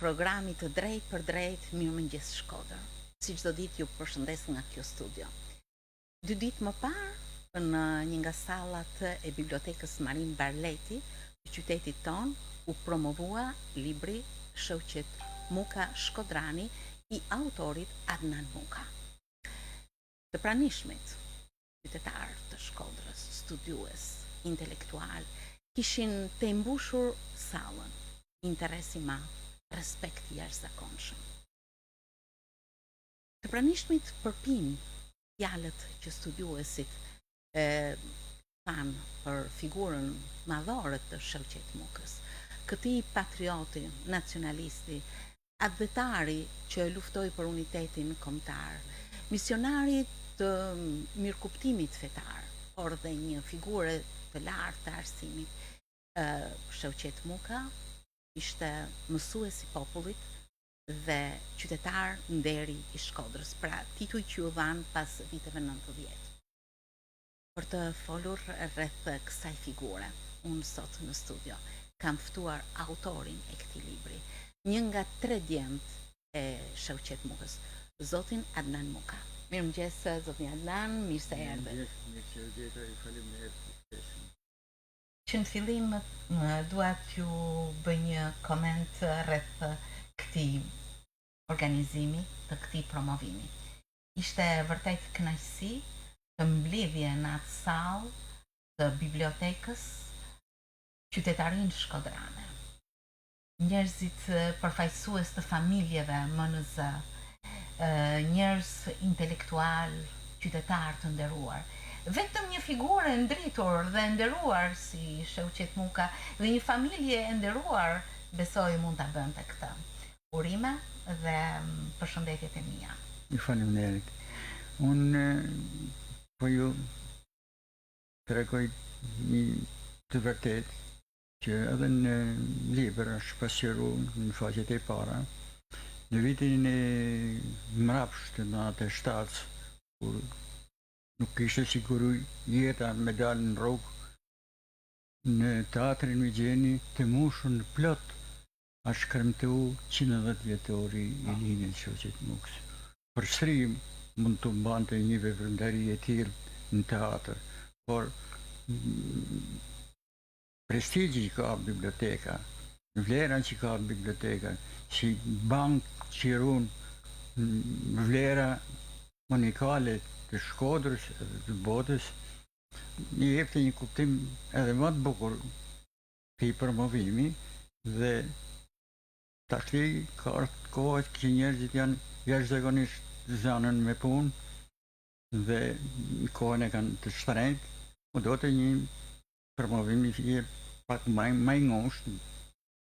programi të drejt për drejt Mirëmëngjes Shkodër. Si çdo ditë ju përshëndes nga kjo studio. 2 ditë më parë, në një nga sallat e bibliotekës Marin Barleti të qytetit ton, u promovua libri Shoqet Muka Shkodrani i autorit Adnan Muka. Të pranishmit, qytetar të Shkodrës, studiues, intelektual, kishin të mbushur sallën, interes i madh, respekt i jashtëzakonshëm. Të pranishmit përpin fjalët që studiuesit thanë për figurën madhore të Shoqet Mukës, këtij patrioti, nacionalisti, adhetari që luftoi për unitetin kombëtar, misionari të mirëkuptimit fetar, por dhe një figurë të lartë të arsimit. Shoqet Muka ishte mësues i popullit dhe qytetar nderi i Shkodrës, pra tituj që u dhan pas viteve 90. Për të folur rreth kësaj figure, unë sot në studio kam ftuar autorin e këtij libri, një nga 3 djemt e Shoqet Mukës, zotin Adnan Muka. Mirëmëngjes zotin Adnan, mirë se erdhe. Mirë, faleminderit. Që në fillim dua t'ju bëj një koment rreth këtij organizimi, të këtij promovimi. Ishte vërtet kënaqësi të mblidhje në atë sallë të bibliotekës qytetarinë shkodrane. Njerëzit përfaqësues të familjeve MNZ, njerëz intelektual, qytetar të nderuar. Vetëm një figurë e ndritur dhe nderuar si Shoqet Muka dhe një familje e nderuar besoj mund ta bënte këtë. Urime dhe përshëndetjet e mia. Ju faleminderit. Unë po ju tregoj një të vërtet që edhe në libër është pasqyruar në faqet e para. Në vitin e mrapsht në atë 7, kur nuk kishte siguruj jeta me dalë në rrugë, në teatrin Migjeni të mushën plot a shkremtu 110 vjetori i linjës Shoqet Mukës. Përsëri mund të mbante një veprimtari e tillë në teatr, por prestigji që ka biblioteka, vlera që ka biblioteka, si bank që ruan vlera unikale të Shkodrës dhe të botës, i jepte një kuptim edhe më të bukur këtij promovimi dhe tash ka ardhur koha që njerëzit janë jashtëzakonisht zanën me punë dhe kohën e kanë të shtrenjtë, po do të një promovimi që pak më i ngushtë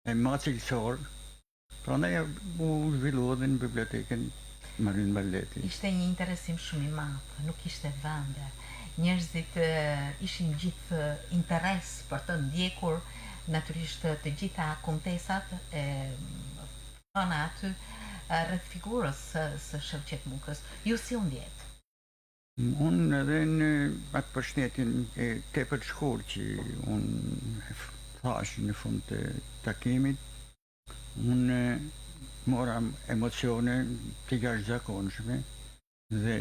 e më cilësor, prandaj u zhvillua dhe në bibliotekën Marin Barleti. Ishte një interesim shumë i madh, nuk ishte vende. Njerëzit ishin gjithë interes për të ndjekur natyrisht të gjitha kontesat e thëna aty rreth figurës së Shoqet Mukës. Ju si u ndjet? Unë edhe në atë përshëndetjen e tepër të shkurtër që unë thash në fund të takimit, unë mora emocione të jashtëzakonshme dhe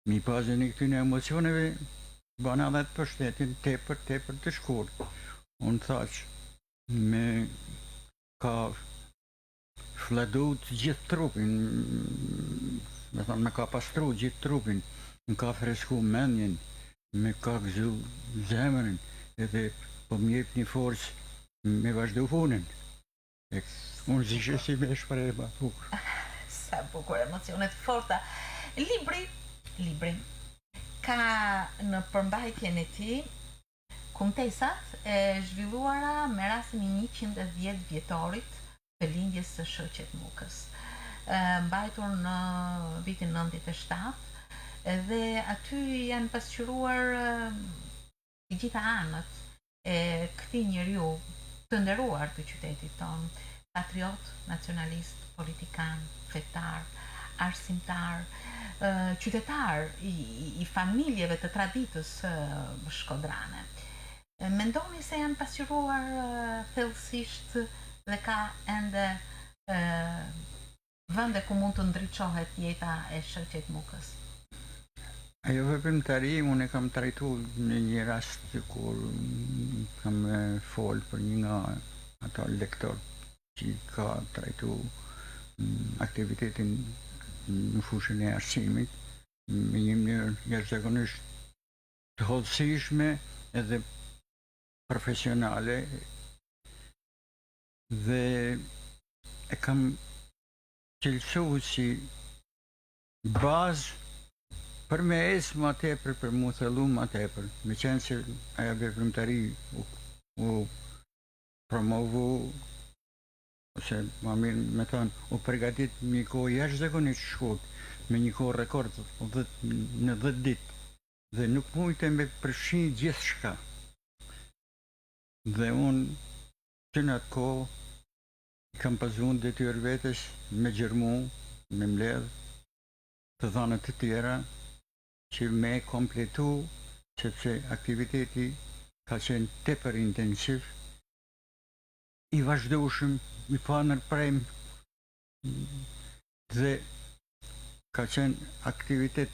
mi bazën e këtyre emocioneve bana edhe të përshëndetjen tepër të shkurtër. Unë thash me ka fladu të gjithë trupin, me thonë me ka pastru gjithë trupin, më ka fresku mendjen, me ka gëzu zemrën, edhe po më jep një forcë me vazhdu punën. Unë zishe si me shprej ma bukur. Sa bukur, emocionet forta. Libri ka në përmbajtjen e tij kontesat e zhvilluara me rastin e 110 vjetorit të lindjes së Shoqet Mukës, mbajtur në vitin 97, dhe aty janë pasqyruar të gjitha anët e këtij njeriu të nderuar të qytetit ton, patriot, nacionalist, politikan, fetar, arsimtar, qytetar i familjeve të traditës shkodrane. Mendoni se janë pasqyruar thellësisht dhe ka ende vende ku mund të ndriçohet jeta e shoqet Mukës? Ajo veprimtari unë e kam trajtu në një rast kur kam fol për një nga ata lektor që ka trajtu aktivitetin në fushën e arsimit me një mënyrë jashtëzakonisht të hollësishme edhe profesionale dhe e kam cilësu si bazë për me esë ma tepër, për mu thëllu ma tepër, me qenë se aja veprimtari u promovu, ose ma mirë me thonë, u përgatit një kohë jashtëzakonisht shkurt, me një kohë rekord në 10 ditë, dhe nuk mujtë me përfshi gjithë shka. Dhe unë, që në atë kohë, kam pazuar detyrë vetes me xhirmu, me mbledh të dhënat të tjera që me kompletu, sepse aktiviteti ka qenë tepër intensiv, i vazhdueshëm, i pa ndërprem dhe ka qenë aktivitet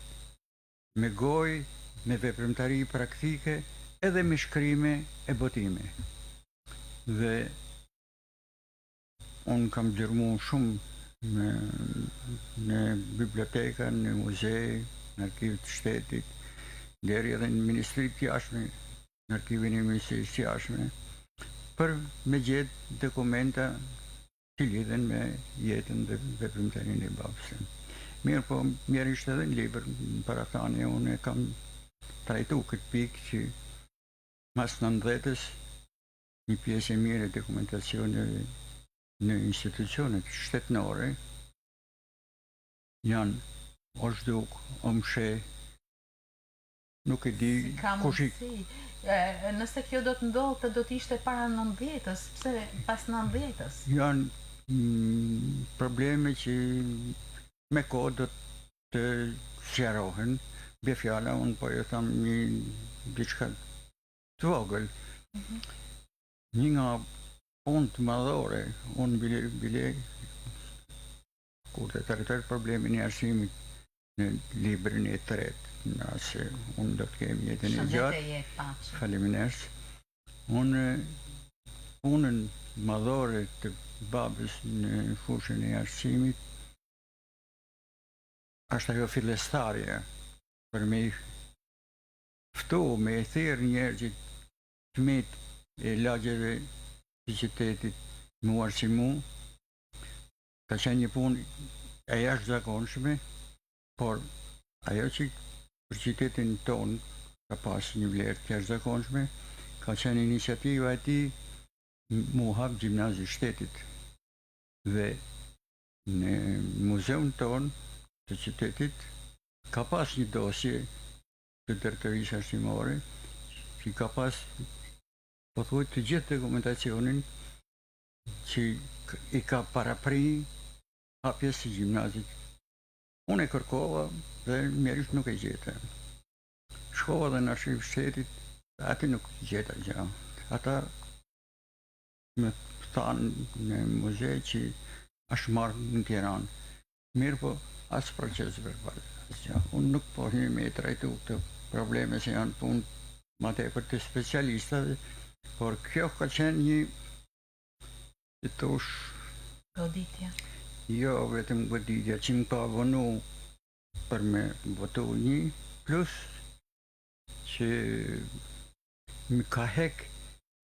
me gojë, me veprimtari praktike, edhe me shkrime e botime. Dhe unë kam xhirmu shumë në biblioteka, në muzej, në arkivit të shtetit, deri edhe në ministrit të jashtme, në arkivin e ministrisë të jashtme, për me gjetë dokumenta që lidhen me jetën dhe veprimtarinë e babës. Mirë po, mjerisht edhe në libër, në parathanie, unë e kam trajtu këtë pikë që mas 90-s një pjesë e mirë e dokumentacioneve në institucionet shtetnore janë o zhduk, o mshe, nuk e di kush i... Nëse kjo do të ndodhte, do të ishte para 90-s, pse pas 90-s? Janë probleme që me kohë do të sqarohen. Be fjala, unë po jo tham një diçka të vogël. Një nga punë të madhore, unë bile kur të trajtoj problemin e arsimit në librin e tretë, nëse unë do të kem jetën e gjatë, faleminderit. Unë punën madhore të babës në fushën e arsimit është ajo fillestarja, për me ftu, me e thirrë njerëzit fëmijët e lagjeve të qytetit me u arsimu, ka qenë një punë e jashtëzakonshme, por ajo që për qytetin tonë ka pas një vlerë të jashtëzakonshme, ka qenë iniciativa e tij mu hap gjimnazi shtetit. Dhe në muzeun tonë të qytetit ka pas një dosje të drejtorisë arsimore që ka pas pothuajse të gjithë dokumentacionin që i ka parapri hapjes së gjimnazit. Unë e kërkova dhe mjerisht nuk e gjeta. Shkova dhe në arshivë shtetit, aty nuk gjeta gjë. Ata me thanë në muze që është marrë në Tiranë. Mirë po, asë proces verbal. Unë nuk po një me trajtu këtë probleme që janë punë ma tepër të specialistave, por kjo ka qenë një të tosh... Goditja. Jo, vetëm goditja që më ka vonu për me votu një, plus që më ka hek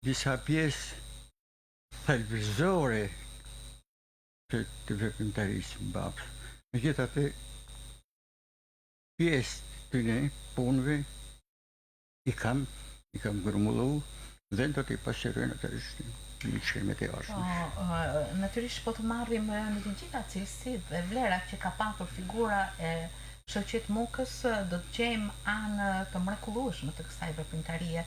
disa pjesë thelbësore të veprimtarisë babës. Megjithatë, pjesë të ne punëve i kam grumullu dhe do t'i pasqyroj natyrisht në shkrimet e jashtme. Natyrisht po të marrim në të gjitha cilësitë dhe vlerat që ka patur figura e shoqet Mukës, do të gjejmë anë të mrekullueshme të kësaj veprimtarie.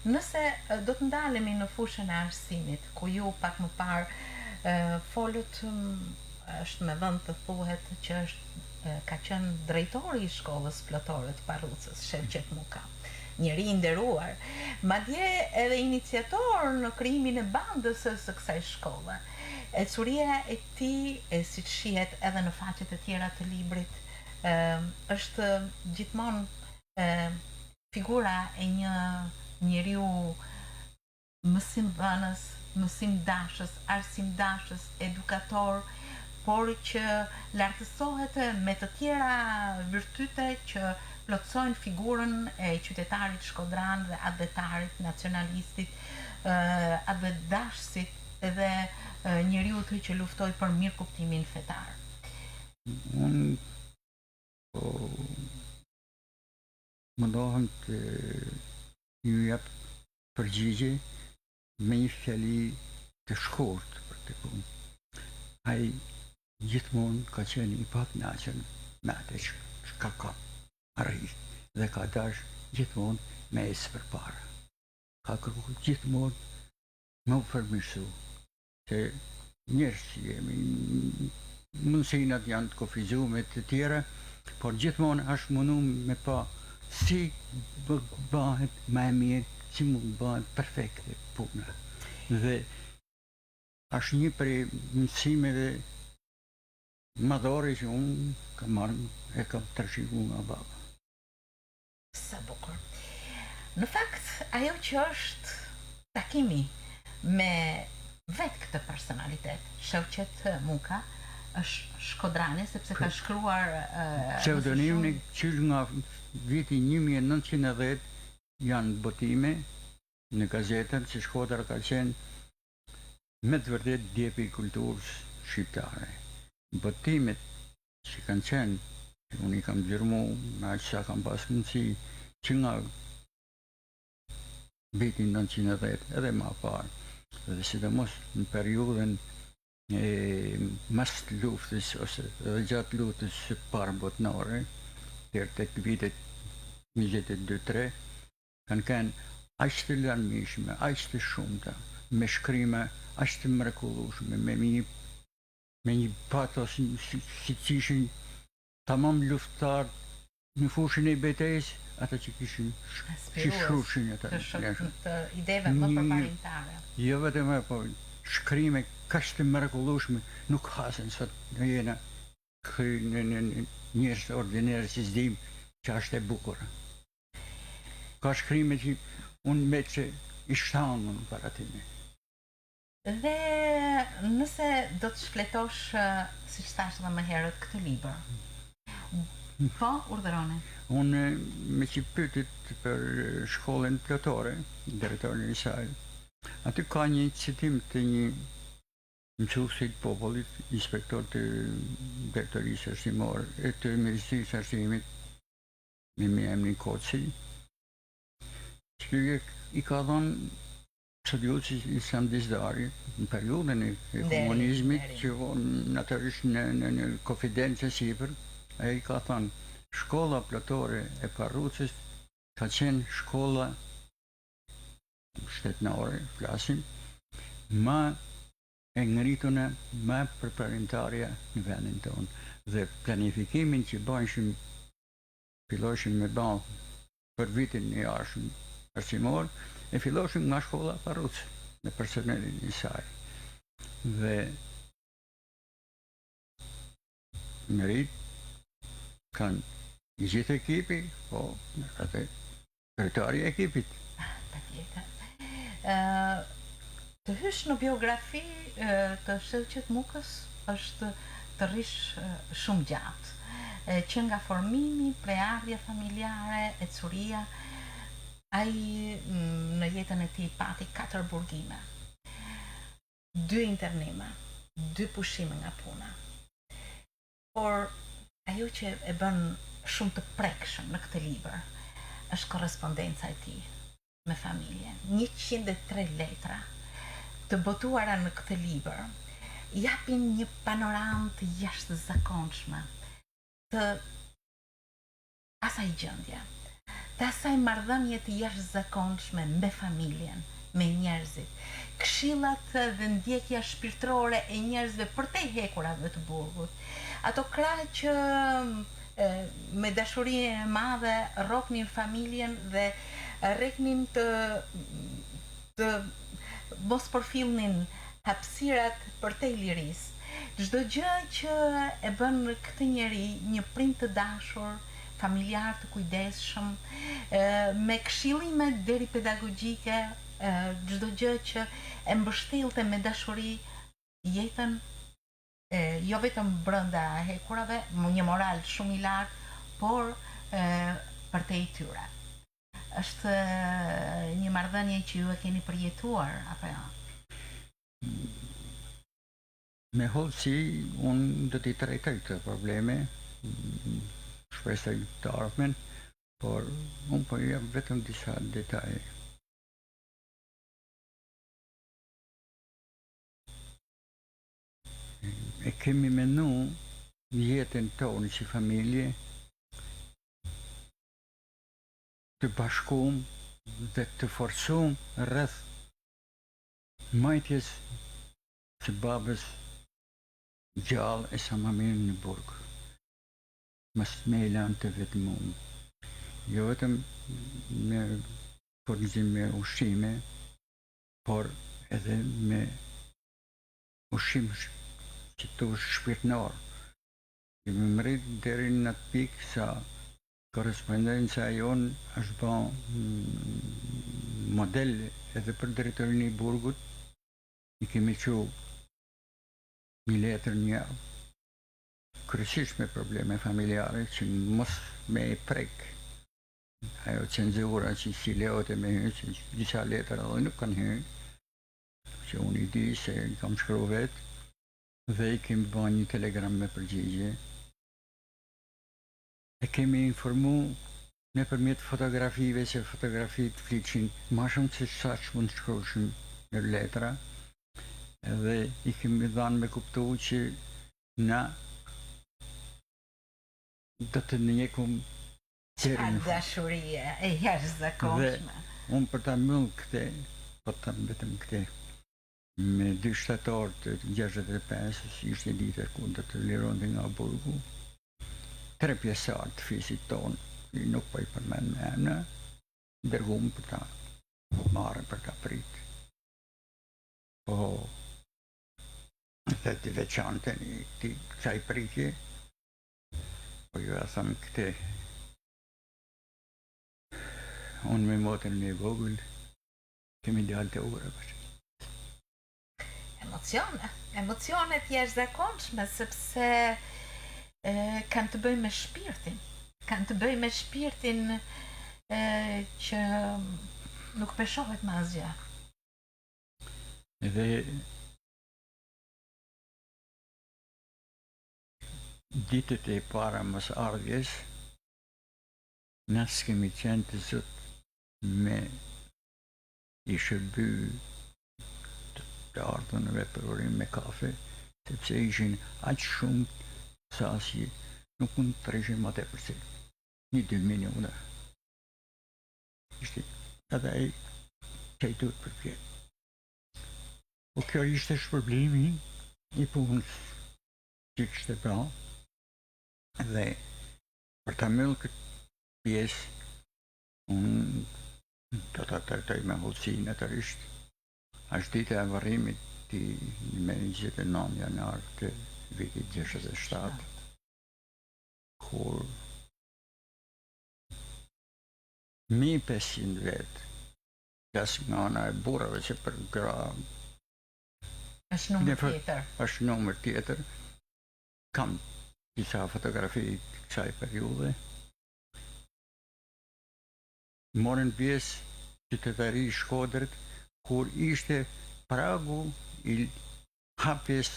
Nëse do të ndalemi në fushën e arsimit, ku ju pak më parë folët, është me vend të thuhet që ka qenë drejtori i shkollës plotore të Parrucës, Shevqet Muka. Njeri i nderuar, madje edhe iniciator në krijimin e bandës së kësaj shkolle. Ecuria e tij, siç shihet edhe në faqet e tjera të librit, është gjithmonë figura e një njeriu mësimdhënës, mësimdashës, arsimdashës, edukator, por që lartësohet me të tjera virtyte që plotësojnë figurën e qytetarit shkodran dhe advetarit nacionalistit, advetdashësit edhe njeriu që luftoi për mirëkuptimin fetar. Unë po mundohem të ju jap përgjigje me një fjali të shkurt për të punë. Ai gjithmonë ka qenë i pakënaqur me atë që ka arrit dhe ka dash gjithmonë me ecë përpara. Ka kërkuar gjithmonë me u përmirësu. Se njerëz që jemi, mundësinat janë të kufizuar të tjera, por gjithmonë është mundu me pa si bëhet më e mirë, si mund bëhet perfekte puna. Dhe është një prej mësimeve madhore që unë kam marrë e kam trashëguar nga baba. Sa bukur. Në fakt, ajo që është takimi me vetë këtë personalitet, Shevqet Muka, është shkodrani, sepse ka shkruar pseudonimi që nga viti 1910 janë botime në gazetën që Shkodra ka qenë me të vërtet djepi i kulturës shqiptare. Botimet që kanë qenë, unë i kam gjërmu me aqë sa kam pas mundësi që nga viti 1910 edhe ma parë, dhe sidomos në periudhën mas të luftës ose edhe gjatë luftës së parë botnore, deri tek vitet 22-3, kanë qenë aq të larmishme, aq të shumta, me shkrime aq të mrekullueshme, me një patos si ishin tamam luftar në fushën e betejës, ata që kishin shushin ata të ideve më përparimtare. Jo vetëm po shkrime kaq të mrekullueshme nuk hasen sot në jena në njerëz ordinar që s'dim që është e bukur. Ka shkrime që unë me që i shtanë para time. Dhe nëse do të shfletosh, siç thash edhe më herët, këtë libër, po, urdhërone. Unë me që pytit për shkollën plotore, drejtorin e saj, aty ka një citim të një mësuesit popullit, inspektor të drejtorisë arsimore, e të Ministrisë Arsimit, me emrin Koci, që i ka dhënë studiuesi Islam Dizdari në periudhën e komunizmit, që natyrisht në konfidencë sipër, ai ka thënë shkolla plotore e Parrucës ka qenë shkolla shtetnore, flasim, më e ngritune, më përparimtarja në vendin tonë. Dhe planifikimin që filloshim me ban për vitin e jashtëm arsimor, e filloshim nga shkolla Parrucë, me personelin e saj. Dhe merit kanë i gjithë ekipi, po edhe kretari e ekipit. Të hysh në biografi të Shevqet Mukës është të rish shumë gjatë, që nga formimi, preardhja familjare, ecuria, ai në jetën e tij pati 4 burgime, 2 internime, 2 pushime nga puna. Por ajo që e bën shumë të prekshëm në këtë libër është korrespondenca e tij me familjen. 103 letra të botuara në këtë libër japin një panoramë të jashtëzakonshme të asaj gjendje, të asaj marrëdhënie të jashtëzakonshme me familjen, me njerëzit, këshillat dhe ndjekja shpirtërore e njerëzve për te hekurave të burgut, ato krah që me dashuri e madhe rroknin familjen dhe rreknin të mos përfillnin hapësirat për te lirisë. Çdo gjë që e bën këtë njeri një prind të dashur, familjar të kujdesshëm, me këshillime deri pedagogjike, çdo gjë që e mbështellte me dashuri jetën, jo vetëm brenda hekurave, një moral shumë i lartë, por për te i tyre. Është një marrëdhënie që ju e keni përjetuar apo jo? Me hollësi, unë do t'i trajtoj këtë probleme, shpresoj të ardhmen, por unë po jam vetëm disa detaje. E kemi menu jetën tonë si familje të bashkum dhe të forsum rreth majtjes së babës gjallë e sa më mirë në burg. Mos me e lanë të vetëm unë. Jo vetëm me furnizim me ushqime, por edhe me ushqim që të shpirtënor. Kemi mrit deri në atë pikë sa korrespondenca jonë është bën model edhe për drejtorin e burgut. I kemi që një letër një kryesisht me probleme familjare që mos me e prek ajo cenzura që si lejohet me hyrë, që disa letër edhe nuk kanë hyrë, që unë i di se i kam shkruar vetë, dhe i kemi bën një telegram me përgjigje. E kemi informu nëpërmjet fotografive, se fotografit fliqin ma shumë se sa që mund të shkruajmë në letra, edhe i kemi dhanë me kuptu që na do të ndjekum Çfarë dashurie e jashtëzakonshme. Unë për ta mbyll këtë, po të them vetëm këtë, me 2 shtator të 65, ishte dita ku do të lironte nga burgu, 3 pjesëtar të fisit tonë, nuk po i përmend me emra, dërguam për ta marrë, për ta prit. Po dhe të veçante një kësaj pritje, po ju a thëmë këte, unë me motën e vogël, kemi dalë të ura për. Emocionet jashtëzakonshme, sepse kanë të bëjnë me shpirtin. Kanë të bëjnë me shpirtin që nuk peshohet me asgjë. Edhe ditët e para mos ardhjes, na s'kemi qenë të zot me i shërby të ardhënëve për urim me kafe, sepse ishin aq shumë sa si nuk mund të rrishin më tepër se 1-2 minuta. Ishte edhe ai që i duhet përpjet. Po kjo ishte shpërblimi i punës që kishte pra, dhe për ta mbyllur këtë pjesë, unë do ta trajtoj me hollësi natërisht. Është dita e varrimit me 29 janar të vitit 67, kur 1500 vetë, plas nga ana e burrave që për gra është numër tjetër. Është numër tjetër. Kam disa fotografi të kësaj periudhe. Morën pjesë qytetari i Shkodrët, kur ishte pragu i hapjes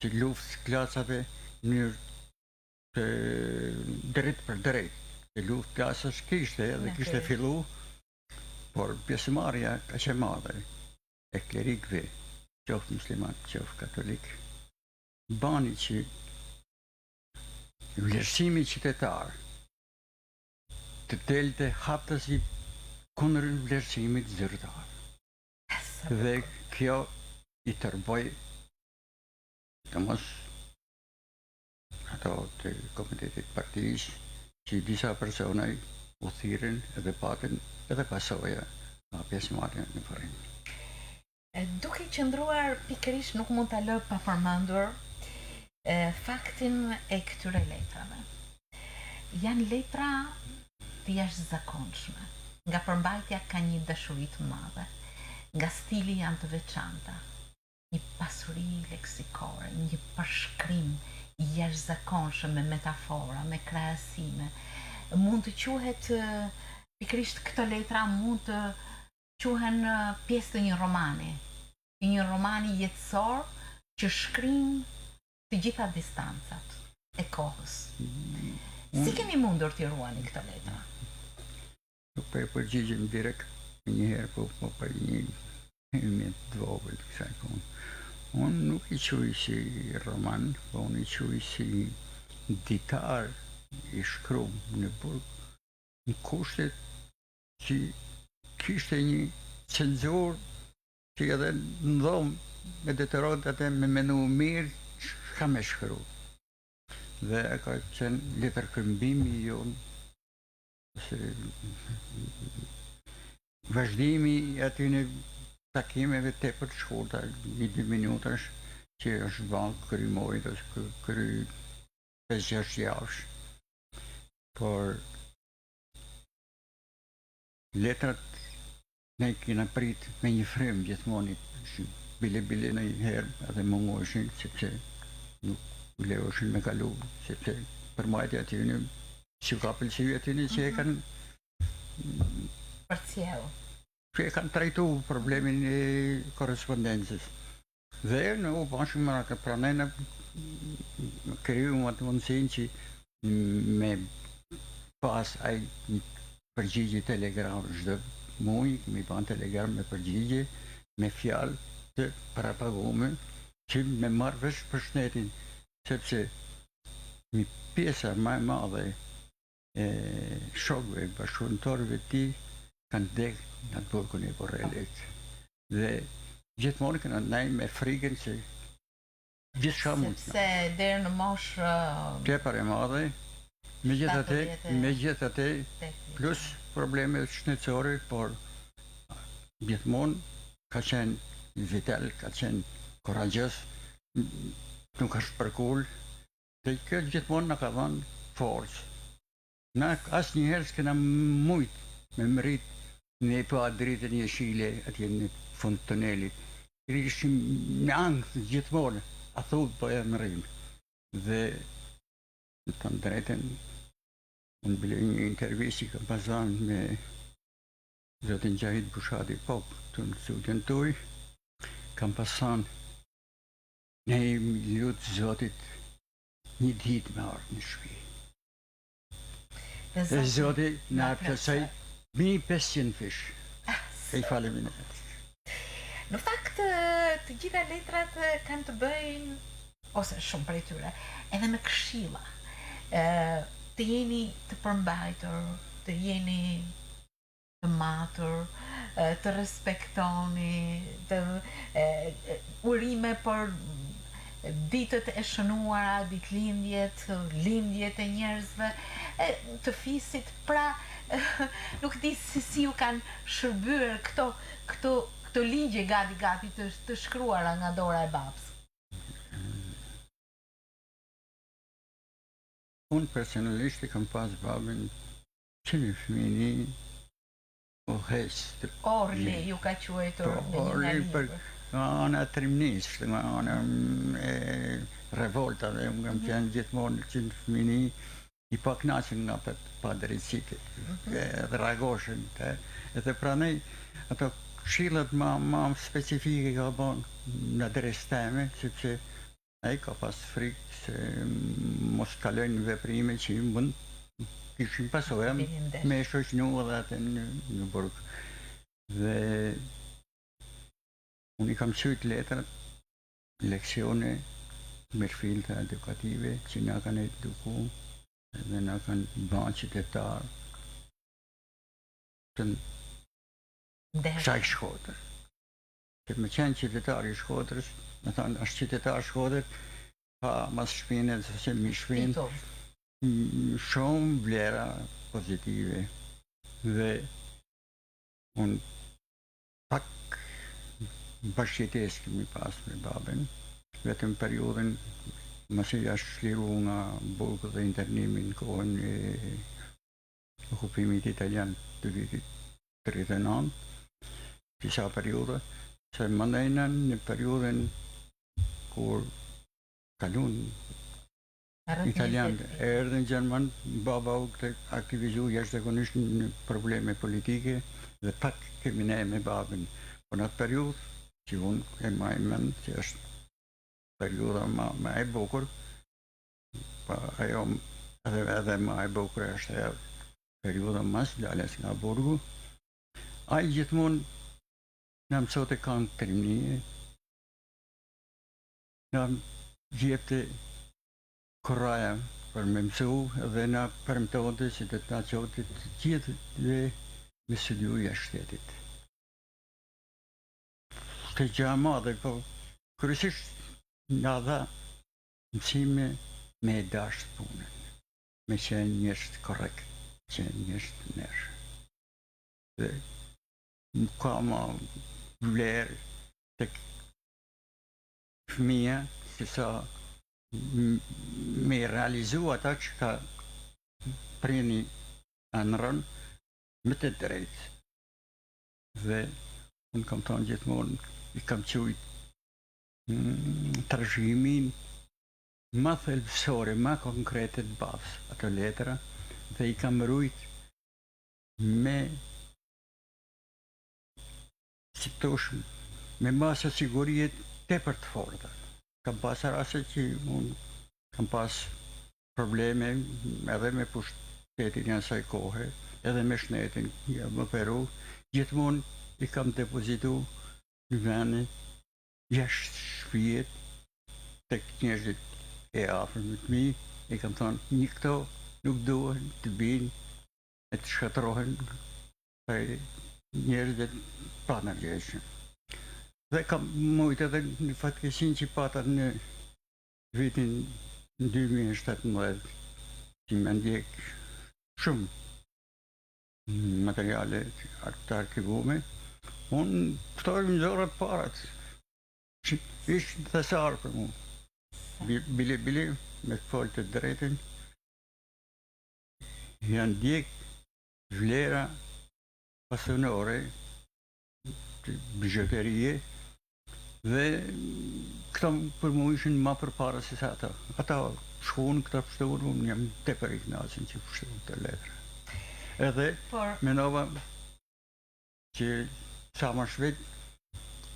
të luftës klasave në mënyrë të drejt për drejt. E luftë klasës kishte edhe kishte fillu, por pjesëmarrja kaq e madhe e klerikëve, qoftë musliman, qoftë katolik, bani që vlerësimi qytetar të delte haptësi kundër vlerësimit zyrtar. Dhe kjo i tërboj të mos ato të komitetit partijës, që disa personaj u thiren edhe patën edhe pasoja nga pjesëmarrja në varrim. Duke qëndruar pikërisht nuk mund ta lë pa përmendur faktin e këtyre letrave. Janë letra të jashtëzakonshme, nga përmbajtja ka një dashuri të madhe, nga stili janë të veçanta, një pasuri leksikore, një përshkrim i jashtëzakonshëm me metafora, me krahasime. Mund të quhet pikërisht këto letra mund të quhen pjesë të një romani jetësor që shkrim të gjitha distancat e kohës. Si keni mundur t'i ruani këto letra? Nuk për përgjigjem direkt njëherë, po për një helmet të vogël kësaj punë. Unë nuk I quaj si roman, po unë I quaj si ditar I shkruar në burg, në kushtet që kishte një cenzur që edhe në dhomë me detyrohet atë me menu mirë çka me shkru. Dhe ka qenë letër këmbimi jonë, se vazhdimi aty në takimeve tepër të shkurta, 1-2 minutash që është bën krymojt ose kry 5-6 javësh. Por letrat ne kena prit me një frym gjithmonë, bile në një herë edhe mungoheshin sepse nuk lejoheshin me kalu, sepse përmbajtja aty në që ka pëlqyer aty në që e kanë përcjell. Që e kanë trajtu problemin e korrespondencës. Dhe në u bashkë më ka pranoj në kriju më të mundësin që me pas ai një përgjigje telegram çdo muj, mi ban telegram me përgjigje, me fjalë të parapagume, që me marrë vesh për shtetin, sepse një pjesa më e madhe e shokëve, bashkëpunëtorëve të tij kanë dekë në burgun e Korrelit. Dhe gjithmonë kanë ndajmë me frikën se gjithçka mund. Sepse deri në moshë tepër e madhe, megjithatë plus probleme shëndetësore, por gjithmonë ka qenë vital, ka qenë koragjios, nuk është përkull, dhe kjo gjithmonë na ka dhënë forcë. Na asnjëherë s'kena mujt me mrit në pa dritën e jeshile atje në fund të tunelit. Ishim në ankth gjithmonë, a thot po e mrim. Dhe në të drejtën, unë bile një intervistë kam pasur me zotin Gjahid Bushati Pop të në studion tuaj, kam pasur ne lutë zotit një ditë me ardhë në shtëpi. E zoti na plotësoi 1500 fish. E faleminderit. Në fakt, të gjitha letrat kanë të bëjnë, ose shumë prej tyre, edhe me këshilla. Të jeni të përmbajtur, të jeni të matur, të respektoni, të urime për ditët e shënuara, ditëlindjet, lindjet e njerëzve, të fisit, pra nuk di si ju kanë shërbyer këto ligje gati të shkruara nga dora e babës. Unë personalisht I kam pas babën që një fëmini Orli ju ka quajtur në një libër. Ana trimnis, nga ana e revolta dhe unë kam qenë gjithmonë që në fëmini I paknaqën nga padrejtësitë, dhe reagoshin, edhe pranej ato këshillat ma specifike ka bon në adresë teme, sepse ai ka pas frikë se mos kalojnë veprime që mund kishin pasojë me shoqënu edhe atë në burg. Dhe unë I kam qyt letrat, leksione, mirëfilta edukative që na kanë eduku dhe na kanë bërë qytetar të kësaj Shkodër. Që me qenë qytetar I Shkodrës, me thonë është qytetar Shkodër, pa mas shpinë ose mi shpinë, shumë vlera pozitive. Dhe unë pak bashkëjetesë kemi pas me babën, vetëm periudhën mëse jashtë shliru nga burgu dhe internimi në kohën e okupimit italian të vitit 39, disa periudhë, se mandajna në periudhën kur kalun italian erdhën Gjerman, baba u këtë aktivizu jashtëzakonisht në probleme politike dhe pak kemi ne me babën. Po në atë periudhë, që unë e maj mend që është periudha ma e bukur, pa ajo edhe ma e bukur është ajo periudha mas daljes nga burgu. Ai gjithmonë na mësote këngë trimnie, na jepte kuraja për me mësu dhe na premtonte që të na qote të gjithë dhe me studiu jashtë shtetit. Këtë gjë e madhe, po kryesisht na dha mësime me e dashur punën, me qenë njerëz korrekt, qenë njerëz të nerë. Dhe nuk ka ma vlerë tek fëmija që sa me realizu ata që ka preni anërën me të drejtë. Dhe unë kam thonë gjithmonë, i kam qujt trashëgimin ma thelbësore, ma konkrete të bazë, ato letra, dhe i kam rujt me si të thosh, me masa sigurijet tepër të forta. Kam pas raste që unë kam pas probleme edhe me pushtetin e asaj kohe, edhe me shtetin më Peru, gjithmonë i kam depozitu në vene jashtë shtëpijet tek njerëzit e afërmit të mi, i kam thonë një këto nuk duhen të binë e të shkatrohen për njerëzit pa nërgjeshëm. Dhe kam mujtë edhe në fatkeqësinë që pata në vitin 2017, që më ndjek shumë materiale të arkivume, unë ftojmë zorat parat, që ishtë thesarë për mu. Bili, me të folë të drejten, janë ndjek vlera pasionore, të bizhoterie, dhe këta për mu ishin ma për para se sa ata. Ata shkun, këta pështëvur, unë jam tepër i knaqën që pështëvur të letra. Edhe menova që sa ma shvet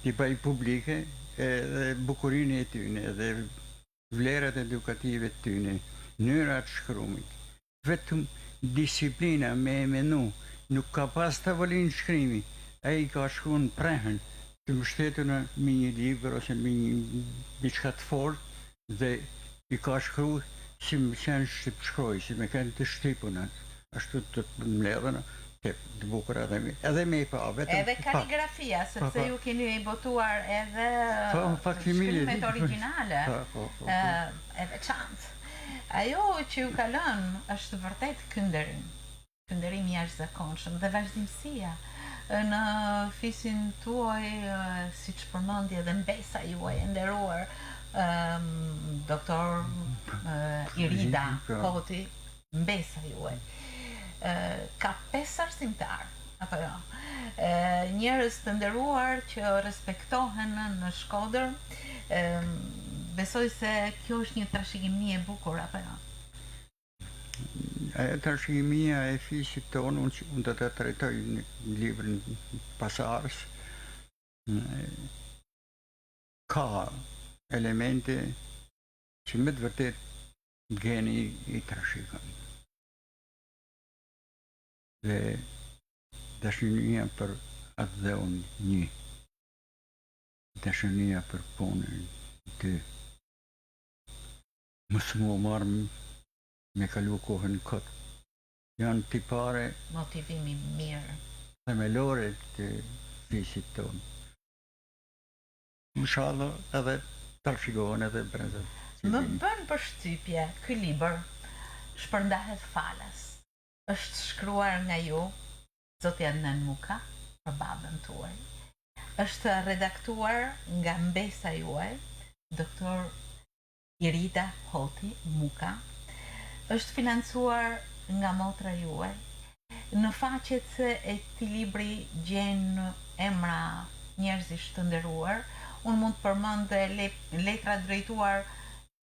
t'i bëj publike edhe bukurinë e tyne, edhe vlerat edukative të tyne, mënyrat shkrumit. Vetëm disiplina me e menu, nuk ka pas tavolinë shkrimi, ai ka shkruar prehën të mbështetur në një libër ose me një diçka të fortë dhe i ka shkruar si më qenë shqipshkroj, si me kanë të shtypun atë. Ashtu të mbledhen të bukur edhe me i pa vetëm edhe kaligrafia, sepse ju keni botuar edhe shkrimet origjinale e veçantë. Ajo që ju ka lënë është vërtet këndërim jashtëzakonshëm dhe vazhdimësia në fisin tuaj, siç përmendi edhe mbesa juaj e nderuar doktor Irida Koti, mbesa juaj. Ka 5 arsimtar, apo jo? Njerëz të nderuar që respektohen në Shkodër. Besoj se kjo është një trashëgimi e bukur, apo jo? Trashëgimia e fisit tonë, unë do të trajtoj në librin pasardhës, ka elemente që me të vërtet geni i trashëgon. Dhe dashuria për atë dhe unë një, dashuria për punën të mos më marrë me kalu kohën këtë. Janë tipare motivimi mirë themelore të fisit tonë. Inshallah edhe trashëgohen edhe brenda. Më bën përshtypje ky libër Shpërndahet falas. Është shkruar nga ju, zotja Nën Muka, për babën tuaj. është redaktuar nga mbesa juaj, doktor Irida Hoti Muka, është financuar nga motra juaj. Në faqet e këtij libri gjen emra njerëzish të nderuar. Unë mund të përmend letra drejtuar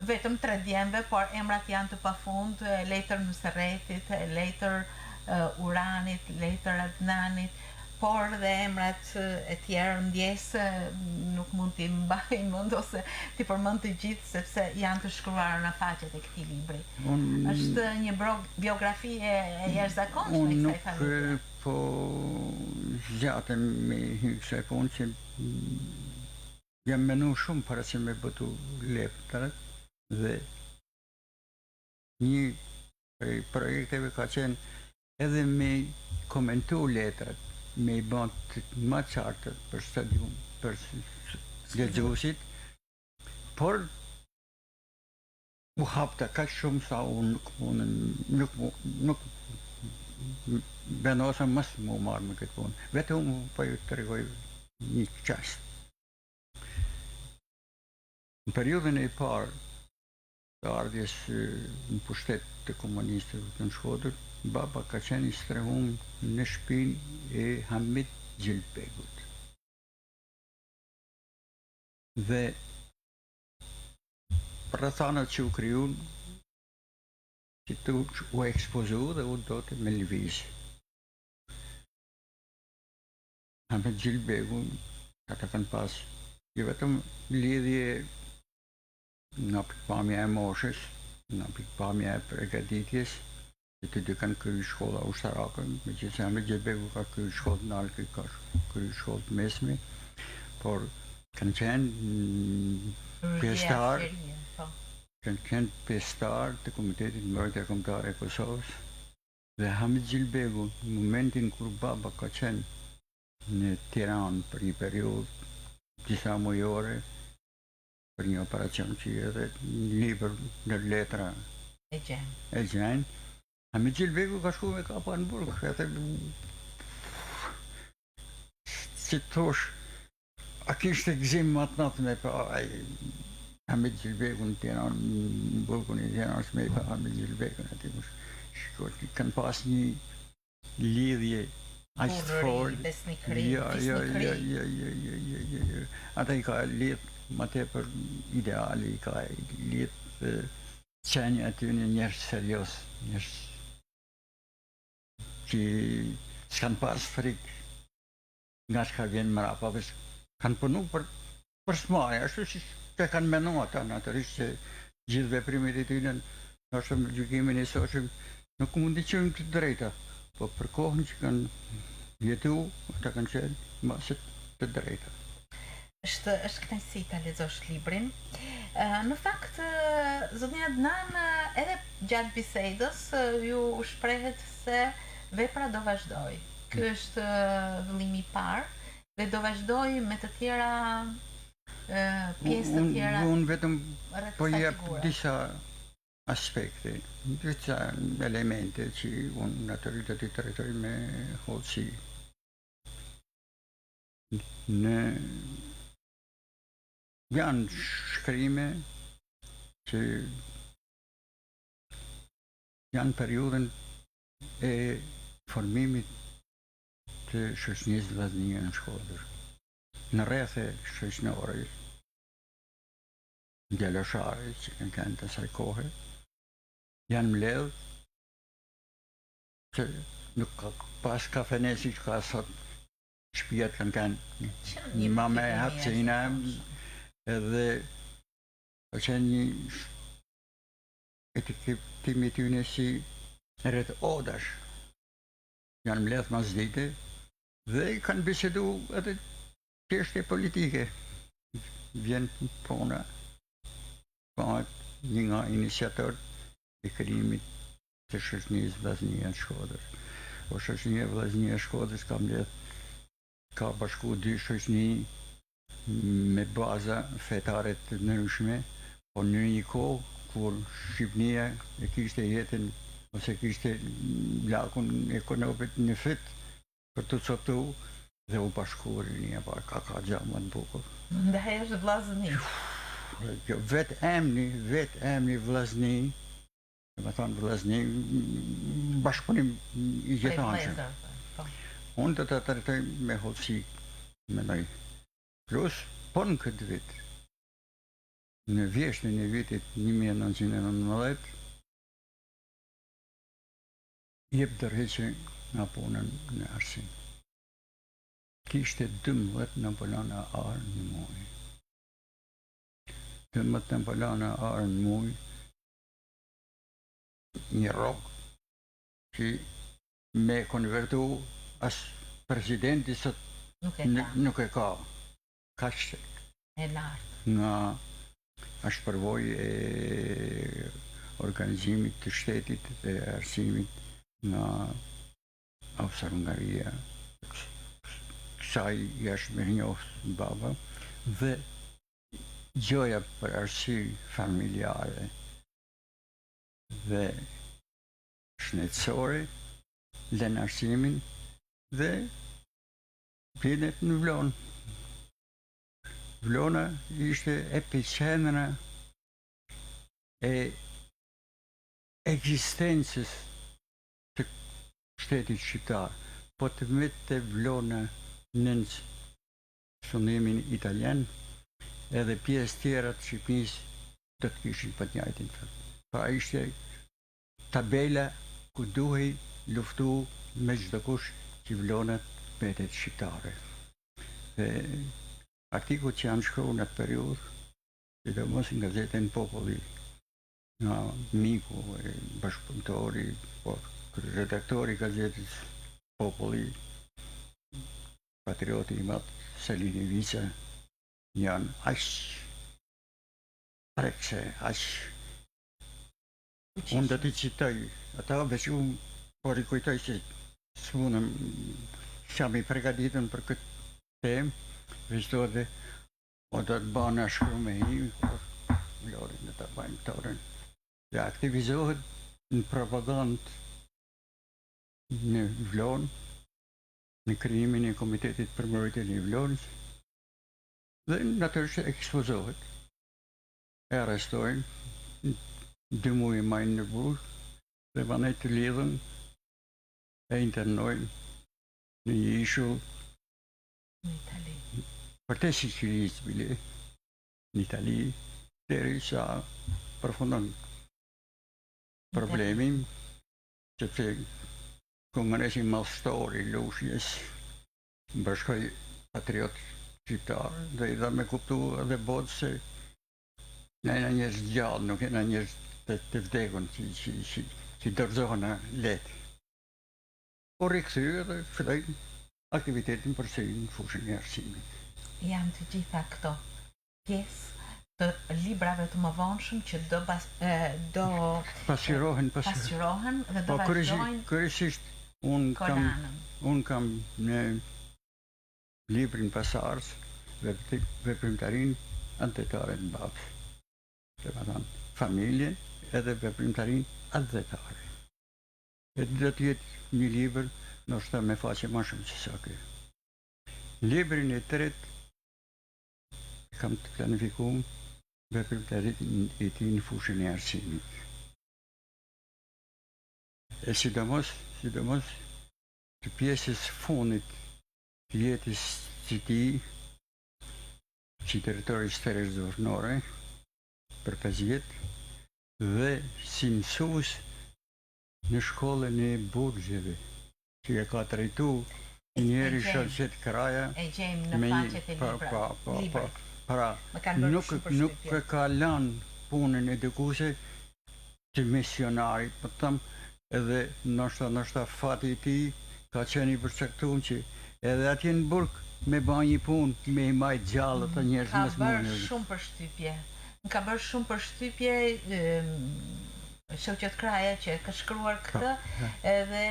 vetëm 3 djemve, por emrat janë të pafund, letër Nusretit, letër Uranit, letër Adnanit, por dhe emrat e tjerë ndjes nuk mund t'i mbaj mend ose t'i përmend të gjithë sepse janë të shkruar në faqet e këtij libri. Është një biografi e jashtëzakonshme e kësaj familje. Nuk po zgjatem me kësaj punë që jam menu shumë para se me bëtu letrat dhe një prej projekteve ka qenë edhe me komentu letrat, me i bënd më qartë për studium, për lexuesit, por u hapta kaq shumë sa unë nuk vendosa mos mu marrë me këtë punë. Vetëm po ju tregoj një çast. Në periudhën e parë të ardhjes në pushtet të komunistëve të në Shkodër, baba ka qenë i strehum në shtëpinë e Hamit Gjilbegut. Dhe rrethanat që u krijuan, që të u ekspozu dhe u do të me lëviz. Hamit Gjilbegu ata kanë pas jo vetëm lidhje nga pikpamja e moshës, nga pikpamja e përgatitjes, që të dy kanë kryer shkolla ushtarake, megjithëse Hamit Gjilbegu ka kryer shkollë nalë, ka kryer shkollë të mesme, por kanë qenë pjesëtar të Komitetit Mbrojtje Kombëtare e Kosovës, dhe Hamit Gjilbegu në momentin kur baba ka qenë në Tiranë për një periudhë disa mujore, për një operacion që edhe një libër në letra e gjenë, Hamit Gjilbegu ka shku me kapa në burg, edhe që të thosh, a kishte gëzim më të natë me pa Hamit Gjilbegu në Tiranë, në burgun e Tiranës me pa Hamit Gjilbegu në ati shkoj, kanë pas një lidhje aq të fortë, besnikëri. Ata i ka lidh më tepër ideali, i ka lidh qenja aty një njerëz serios, njerëz që s'kan pas frikë nga çka vjen mrapa, kanë punu për smari, ashtu si që kanë menu ata, natyrisht që gjithë veprimet e tyre, ndoshta në gjykimin e sotshëm nuk mundi të qenë të drejta, po për kohën që kanë jetu, ata kanë qenë mbase të drejta. Është kënaqësi ta lexosh librin. Në fakt, zotnia Adnan, edhe gjatë bisedës ju shprehet se vepra do vazhdoj. Ky është vëllimi i parë dhe do vazhdoj me të tjera pjesë të tjera. Unë vetëm po jep disa aspekte, disa elemente që unë natyrisht do t'i trajtoj me hollësi. Janë shkrime që janë periudhën e formimit të shoqënisë vllaznie në Shkodër. Në rrethe shoqënore, djaloshare që kanë të asaj kohe, janë mbledh që nuk ka pas kafenesi që ka sot, shtëpiat kanë një mame e hapsina, edhe ka qenë një etiketimi tyne si rreth odash, janë mbledh masdite dhe kanë bisedu edhe çështje politike. Vjen puna, një nga iniciatorët e krijimit të shoqënisë vllaznie në Shkodër. Po shoqënia vllaznie e Shkodrës ka bashku dy shoqëni me baza fetare të ndryshme, po në një kohë kur Shqipënia e kishte jetën ose kishte lakun ekonomik në fyt për të coptu, dhe u bashkuar një pa ka gjama të bukur. Ndaj është vllazni. Kjo vetë emni vllazni, dhe me thonë vllazni, bashkëpunim i gjithanshëm. Unë do të trajtoj me hollësi, mendoj. Plus, po në këtë vit, në vjeshtin e vitit 1919, jep dërheqje nga punën në arsim. Kishte 12 Napoleona arë në muaj. 12 Napoleona arë në muaj, një rogë që me konvertu as presidenti sot nuk e ka. Ka që e lartë. Nga është përvoj e organizimit të shtetit dhe arsimit nga Austro-Hungaria. Kësaj jashtë me njohë baba dhe gjoja për arsye familjare dhe shëndetësore, lën arsimin dhe bjenet në Vlonë. Vlona ishte epicentra e ekzistencës të shtetit shqiptar, po të mete Vlona në sundimin italian, edhe pjesë tjera të Shqipërisë do të kishin për të njëjtin fat. Pra ishte tabela ku duhej luftu me çdo kush që Vlona mbetet shqiptare. Dhe artikull që janë shkruar në atë periudhë, sidomos në gazetën Populli, nga miku e bashkëpunëtori, po redaktori i gazetës Populli, patrioti i madh Salini Vica, janë aq prekse, aq. Unë do t'i citoj, ata veç unë po rikujtoj që s'munëm jam i përgatitën për këtë temë, veç do dhe o do të bana shkru me hi, Lorin dhe të bajnë torën, dhe aktivizohet në propagandë në Vlonë, në krijimin e Komitetit për Mbrojtjen e Vlonës, dhe natyrisht ekspozohet. E arrestojnë, 2 muaj majnë në burg, dhe banej të lidhën, e internojnë në një ishull në Itali. Për te Sicilisë bile, në Itali, deri sa përfundon problemin, sepse Kongresi Mallstor i Lushjes bashkoi patriot shqiptar dhe i dha me kuptu edhe botë se ne jena njerëz gjallë, nuk jena njerëz të vdekur që dorëzohen lehtë. Po rikthyer dhe filloi aktivitetin përsëri në fushën e arsimit. Janë të gjitha këto pjesë të librave të mëvonshëm që do pasqyrohen dhe do vazhdojnë kryesisht unë kam në librin Pasardhës veprimtarinë antetare të babës. Dhe më thënë, familjen edhe veprimtarinë adhetare. E do të jetë një libër ndoshta me faqe më shumë se sa ky. Librin e tretë kam të planifikuar veprimtarinë e tij në fushën e arsimit. E sidomos të pjesës fundit të jetës së tij, si territori i sferës zornore, për 5 vjet, dhe si mësues në shkollën e Burgjeve, që e ka trajtu njeri Shalqet Kraja. E gjejmë në faqet e librit. Pra, nuk e ka lanë punën edukuse të misionarit, po them, edhe ndoshta fati i tij ka qenë i përcaktuar që edhe atje në burg me bën një punë me i majt gjallë të njerëz më të mirë. Ka bërë shumë përshtypje. Ka bërë shumë përshtypje Shalqet Kraja që ka shkruar këtë, edhe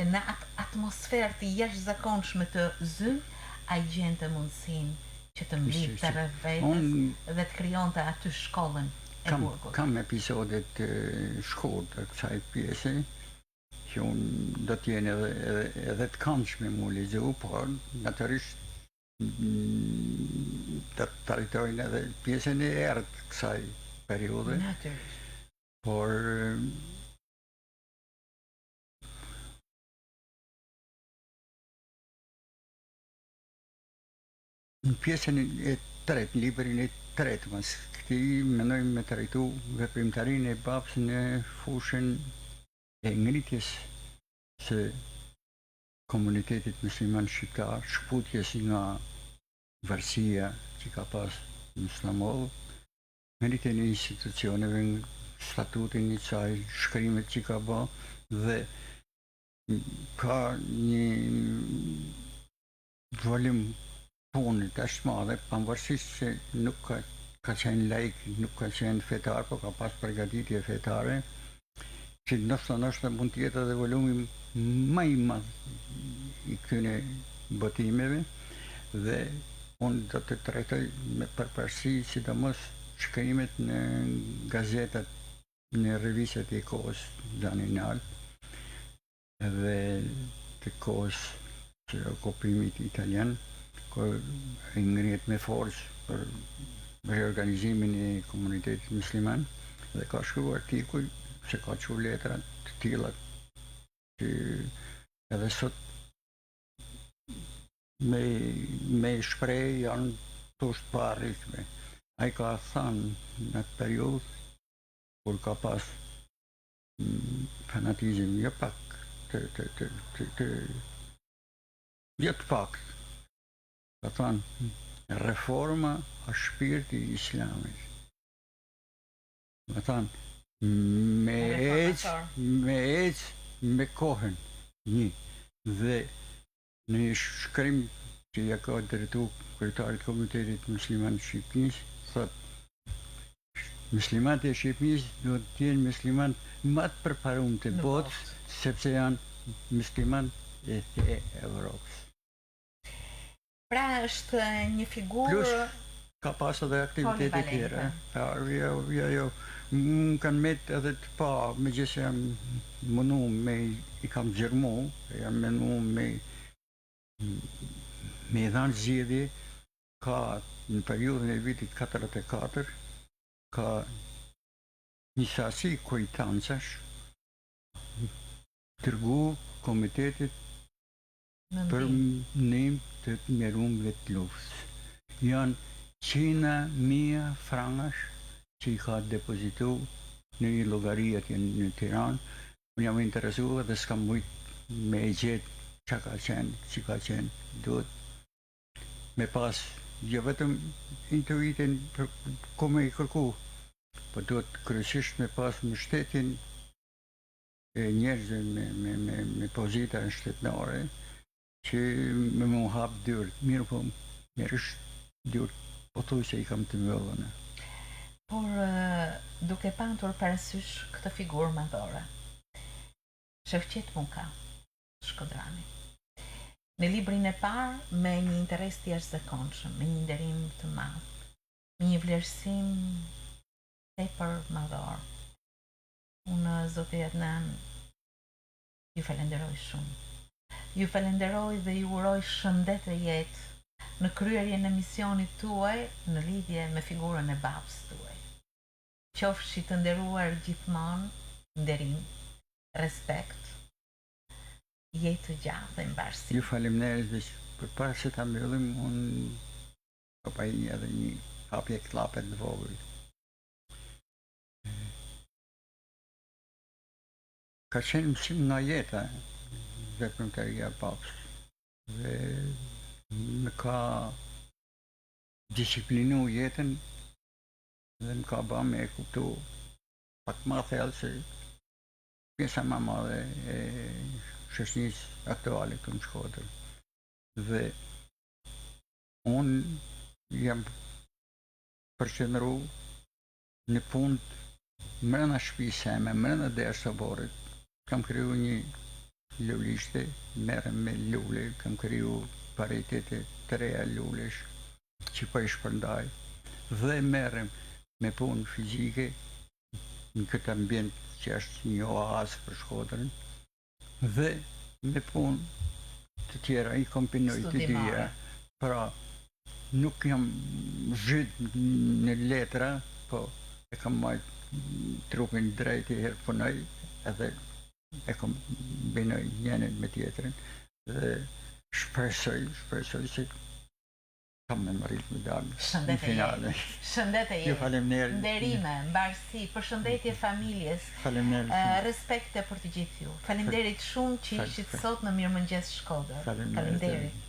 në atmosferë të jashtëzakonshme të zynë, ai gjente mundësinë që të mblidhte rreth vetes dhe të krijonte aty shkollën e burgut. Kam episode të shkurtë të kësaj pjese, që unë do t'jenë edhe të këndshme mu lexu, por natyrisht të trajtojnë edhe pjesën e errët të kësaj periudhe. Natyrisht. Por në pjesën e tretë, librin e tretë, mas këti mendojmë me trajtu veprimtarinë e babës në fushën e ngritjes së komunitetit musliman shqiptar, shkputjes nga varësia që ka pas në Islamov, ngritjen e institucioneve, statutin i saj, shkrimet që ka bë dhe ka një volim punë tash madhe, pavarësisht se nuk ka qenë laik, nuk ka qenë fetar, po ka pas përgatitje fetare, që ndoshta mund të jetë edhe volumi më i madh i këtyre botimeve dhe unë do të trajtoj me përparësi sidomos shkrimet në gazetat, në revistat e kohës zaninal dhe të kohës së okupimit italian, kur ngrihet me forcë për reorganizimin e komunitetit musliman dhe ka shkruar artikuj se ka qenë letra të tilla që edhe sot me shpreh janë poshtë pa arritshme. Ai ka thënë në atë periudhë kur ka pas fanatizëm jo pak jo të pak, ka thënë reforma a shpirti i Islamit. Ka thënë me ecë me kohën një dhe në një shkrim që ja ka drejtu kryetarit Komunitetit Musliman të Shqipërisë, thot muslimanët e Shqipërisë duhet të jenë muslimanë më të përparuar të botës, sepse janë muslimanë e Evropës. Pra është një figurë plus ka pas edhe aktivitete tjera. Jo. Më kanë met edhe të pa, me gjithë jam mënu me i kam gjërmu, jam mënu me dhanë zgjedhje, ka në periudhën e vitit 44, ka një sasi kujtancash tërgu komitetit për nim të mjerumve të luftës. Janë 100.000 frangash që i ka depozitu në një llogari atje në Tiranë. Unë jam interesuar dhe s'kam mujt me e gjetë që ka qenë, duhet me pas jo vetëm intuitin për ku me i kërku, po duhet kryesisht me pas mbështetjen e njerëzve me pozita shtetnore që me mu hap dyert. Mirë po, njerëzisht dyert po thuj se i kam të mbylluna. Por duke patur parasysh këtë figurë madhore, Shevqet Muka, Shkodrani, në librin e parë me një interes të jashtëzakonshëm, me një nderim të madh, me një vlerësim tepër madhor. Unë, zoti Adnan, ju falenderoj shumë. Ju falenderoj dhe ju uroj shëndet e jetë në kryerjen e misionit tuaj në lidhje me figurën e babës tuaj. Qofshi të nderuar gjithmonë, nderim, respekt, jetë të gjatë dhe mbarësi. Ju faleminderit dhe përpara se ta mbyllim, unë ka pa edhe një hapje klapet të vogël. Ka qenë mësim nga jeta veprimtaria e babës dhe më ka disiplinu jetën dhe më ka ba me kuptu pak ma thellë se pjesa ma madhe e shoqërisë aktuale këtu në Shkodër. Dhe unë jam përqendru në punë mbrenda shtëpisë seme, mbrenda dersaborit. Kam kriju një lulishte, merrem me lule, kam kriju paritete të reja lulesh që po i shpërndaj dhe merrem me punë fizike në këtë ambient që është një oazë për Shkodrën dhe me punë të tjera i kombinoj të dyja. Pra, nuk jam zhyt në letra, po e kam marrë trupin drejt i herë punoj, edhe e kombinoj njërin me tjetrin dhe shpresoj se kam me marrit medalë në finale. Shëndete je. Ju faleminderit. Nderime, mbarësi, përshëndetje familjes. Faleminderit. Respekte për të gjithë ju. Faleminderit shumë që ishit sot në Mirëmëngjes Shkodër. Faleminderit.